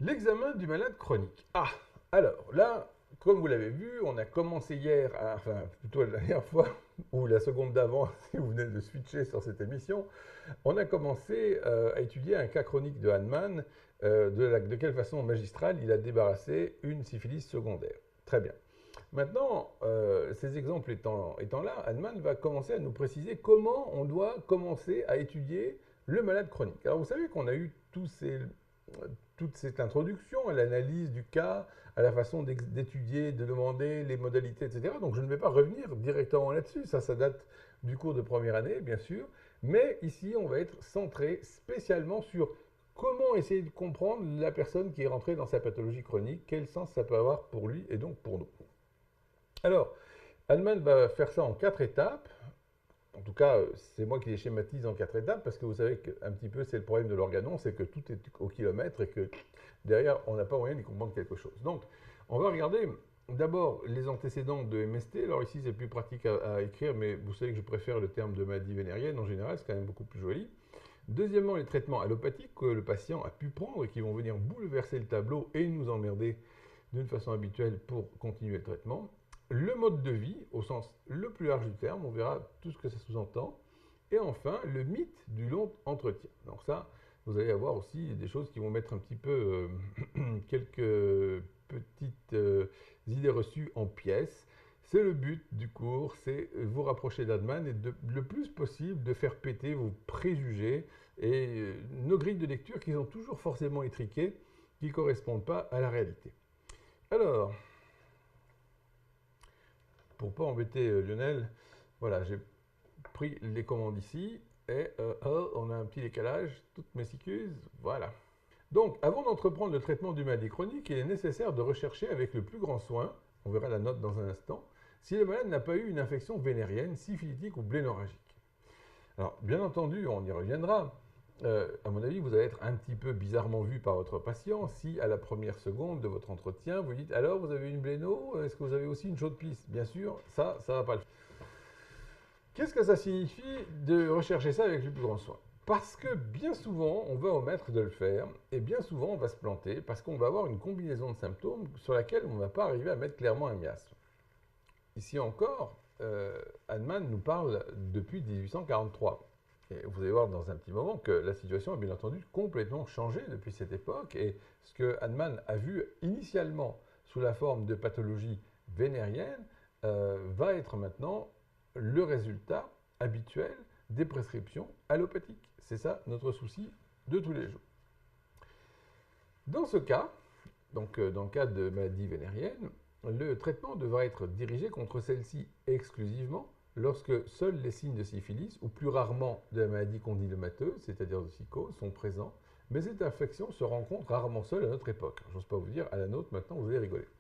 L'examen du malade chronique. Ah, alors là, comme vous l'avez vu, on a commencé hier, enfin plutôt la dernière fois, ou la seconde d'avant, si vous venez de switcher sur cette émission, on a commencé à étudier un cas chronique de Hahnemann, de quelle façon magistrale il a débarrassé une syphilis secondaire. Très bien. Maintenant, ces exemples étant là, Hahnemann va commencer à nous préciser comment on doit commencer à étudier le malade chronique. Alors vous savez qu'on a eu toute cette introduction à l'analyse du cas, à la façon d'étudier, de demander les modalités, etc. Donc je ne vais pas revenir directement là-dessus, ça date du cours de première année, bien sûr. Mais ici, on va être centré spécialement sur comment essayer de comprendre la personne qui est rentrée dans sa pathologie chronique, quel sens ça peut avoir pour lui et donc pour nous. Alors, Hahnemann va faire ça en 4 étapes. En tout cas, c'est moi qui les schématise en 4 étapes parce que vous savez qu'un petit peu c'est le problème de l'organon, c'est que tout est au kilomètre et que derrière on n'a pas moyen d'y comprendre quelque chose. Donc, on va regarder d'abord les antécédents de MST. Alors ici c'est plus pratique à écrire, mais vous savez que je préfère le terme de maladie vénérienne en général, c'est quand même beaucoup plus joli. Deuxièmement, les traitements allopathiques que le patient a pu prendre et qui vont venir bouleverser le tableau et nous emmerder d'une façon habituelle pour continuer le traitement. Le mode de vie, au sens le plus large du terme, on verra tout ce que ça sous-entend. Et enfin, le mythe du long entretien. Donc ça, vous allez avoir aussi des choses qui vont mettre un petit peu quelques petites idées reçues en pièces. C'est le but du cours, c'est vous rapprocher d'Hahnemann et le plus possible de faire péter vos préjugés et nos grilles de lecture qui sont toujours forcément étriquées, qui ne correspondent pas à la réalité. Alors, pour ne pas embêter Lionel, voilà, j'ai pris les commandes ici et on a un petit décalage, toutes mes excuses, voilà. Donc, avant d'entreprendre le traitement du maladie chronique, il est nécessaire de rechercher avec le plus grand soin, on verra la note dans un instant, si le malade n'a pas eu une infection vénérienne, syphilitique ou blénorragique. Alors, bien entendu, on y reviendra. À mon avis, vous allez être un petit peu bizarrement vu par votre patient si, à la première seconde de votre entretien, vous dites alors, vous avez une bléno, est-ce que vous avez aussi une chaude pisse? Bien sûr, ça va pas le faire. Qu'est-ce que ça signifie de rechercher ça avec le plus grand soin? Parce que bien souvent, on va omettre de le faire, et bien souvent, on va se planter, parce qu'on va avoir une combinaison de symptômes sur laquelle on ne va pas arriver à mettre clairement un miasme. Ici encore, Hahnemann nous parle depuis 1843. Et vous allez voir dans un petit moment que la situation a bien entendu complètement changé depuis cette époque. Et ce que Hahnemann a vu initialement sous la forme de pathologie vénérienne va être maintenant le résultat habituel des prescriptions allopathiques. C'est ça notre souci de tous les jours. Dans ce cas, donc dans le cas de maladie vénérienne, le traitement devra être dirigé contre celle-ci exclusivement lorsque seuls les signes de syphilis, ou plus rarement de la maladie condylomateuse, c'est-à-dire de psychose, sont présents, mais cette infection se rencontre rarement seule à notre époque. J'ose pas vous dire, à la nôtre maintenant, vous allez rigoler.